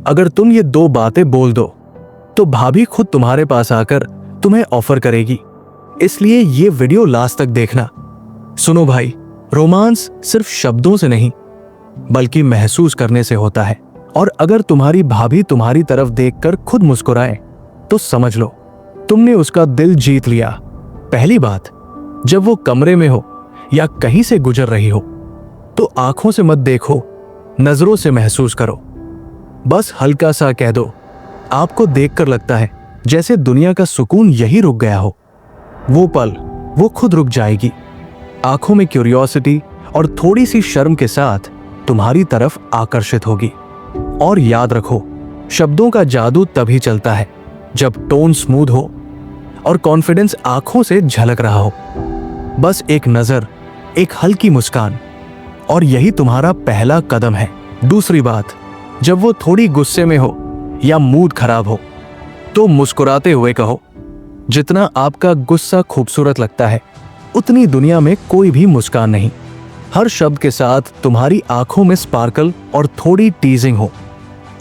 अगर तुम ये दो बातें बोल दो तो भाभी खुद तुम्हारे पास आकर तुम्हें ऑफर करेगी। इसलिए ये वीडियो लास्ट तक देखना। सुनो भाई, रोमांस सिर्फ शब्दों से नहीं बल्कि महसूस करने से होता है। और अगर तुम्हारी भाभी तुम्हारी तरफ देखकर खुद मुस्कुराए तो समझ लो तुमने उसका दिल जीत लिया। पहली बात, जब वो कमरे में हो या कहीं से गुजर रही हो तो आंखों से मत देखो, नजरों से महसूस करो। बस हल्का सा कह दो, आपको देखकर लगता है जैसे दुनिया का सुकून यही रुक गया हो। वो पल वो खुद रुक जाएगी, आंखों में क्यूरियोसिटी और थोड़ी सी शर्म के साथ तुम्हारी तरफ आकर्षित होगी। और याद रखो, शब्दों का जादू तभी चलता है जब टोन स्मूथ हो और कॉन्फिडेंस आंखों से झलक रहा हो। बस एक नजर, एक हल्की मुस्कान और यही तुम्हारा पहला कदम है। दूसरी बात, जब वो थोड़ी गुस्से में हो या मूड खराब हो तो मुस्कुराते हुए कहो, जितना आपका गुस्सा खूबसूरत लगता है उतनी दुनिया में कोई भी मुस्कान नहीं। हर शब्द के साथ तुम्हारी आंखों में स्पार्कल और थोड़ी टीजिंग हो।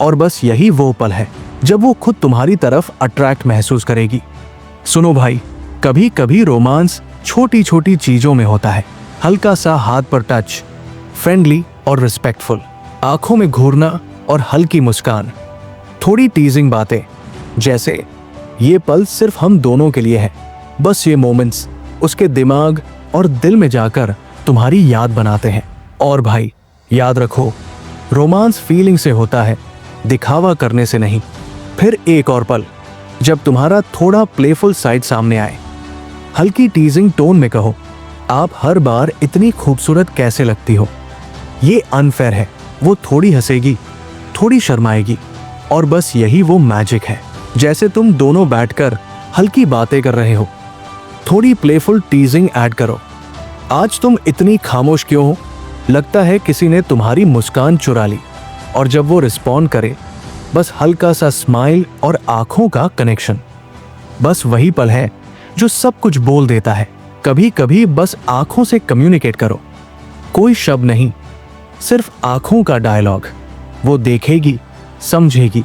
और बस यही वो पल है जब वो खुद तुम्हारी तरफ अट्रैक्ट महसूस करेगी। सुनो भाई, कभी कभी रोमांस छोटी छोटी चीजों में होता है। हल्का सा हाथ पर टच, फ्रेंडली और रिस्पेक्टफुल, आंखों में घूरना और हल्की मुस्कान, थोड़ी टीजिंग बातें, जैसे ये पल सिर्फ हम दोनों के लिए है। बस ये मोमेंट्स उसके दिमाग और दिल में जाकर तुम्हारी याद बनाते हैं। और भाई याद रखो, रोमांस फीलिंग से होता है, दिखावा करने से नहीं। फिर एक और पल, जब तुम्हारा थोड़ा प्लेफुल साइड सामने आए, हल्की टीजिंग टोन में कहो, आप हर बार इतनी खूबसूरत कैसे लगती हो। ये अनफेयर है। वो थोड़ी हंसेगी, थोड़ी शर्माएगी और बस यही वो मैजिक है। जैसे तुम दोनों बैठकर हल्की बातें कर रहे हो, थोड़ी प्लेफुल टीजिंग ऐड करो, आज तुम इतनी खामोश क्यों हो, लगता है किसी ने तुम्हारी मुस्कान चुरा ली। और जब वो रिस्पॉन्ड करे, बस हल्का सा स्माइल और आंखों का कनेक्शन, बस वही पल है जो सब कुछ बोल देता है। कभी कभी बस आंखों से कम्युनिकेट करो, कोई शब्द नहीं, सिर्फ आंखों का डायलॉग। वो देखेगी, समझेगी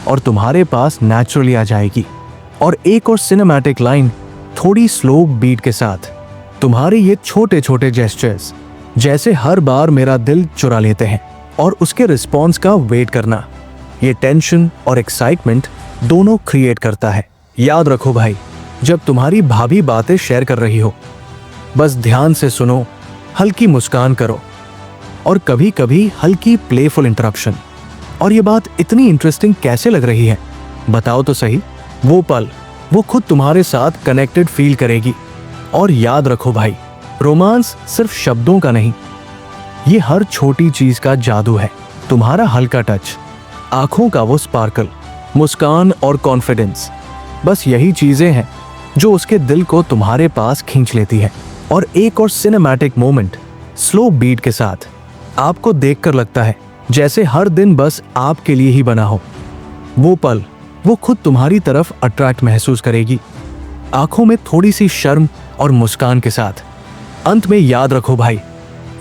और तुम्हारे पास नेचुरली आ जाएगी। और एक और सिनेमैटिक लाइन, थोड़ी स्लो बीट के साथ, तुम्हारे ये छोटे छोटे जेस्चर्स जैसे हर बार मेरा दिल चुरा लेते हैं। और उसके रिस्पॉन्स का वेट करना, ये टेंशन और एक्साइटमेंट दोनों क्रिएट करता है। याद रखो भाई, जब तुम्हारी भाभी बातें शेयर कर रही हो, बस ध्यान से सुनो, हल्की मुस्कान करो और कभी कभी हल्की प्लेफुल इंटरप्शन। और ये बात इतनी इंटरेस्टिंग कैसे लग रही है, बताओ तो सही। वो पल वो खुद तुम्हारे साथ कनेक्टेड फील करेगी। और याद रखो भाई, रोमांस सिर्फ शब्दों का नहीं, ये हर छोटी चीज का जादू है। तुम्हारा हल्का टच, आंखों का वो स्पार्कल, मुस्कान और कॉन्फिडेंस, बस यही चीजें हैं जो उसके दिल को तुम्हारे पास खींच लेती है। और एक और सिनेमैटिक मोमेंट, स्लो बीट के साथ, आपको देखकर लगता है जैसे हर दिन बस आपके लिए ही बना हो। वो पल वो खुद तुम्हारी तरफ अट्रैक्ट महसूस करेगी, आंखों में थोड़ी सी शर्म और मुस्कान के साथ। अंत में याद रखो भाई,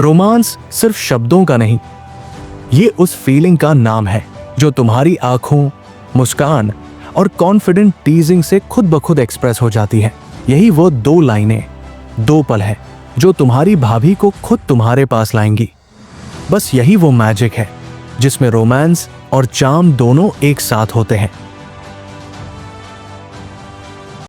रोमांस सिर्फ शब्दों का नहीं, ये उस फीलिंग का नाम है जो तुम्हारी आंखों, मुस्कान और कॉन्फिडेंट टीजिंग से खुद ब खुद एक्सप्रेस हो जाती है। यही वो दो लाइनें, दो पल है जो तुम्हारी भाभी को खुद तुम्हारे पास लाएंगी। बस यही वो मैजिक है जिसमें रोमांस और चार्म दोनों एक साथ होते हैं।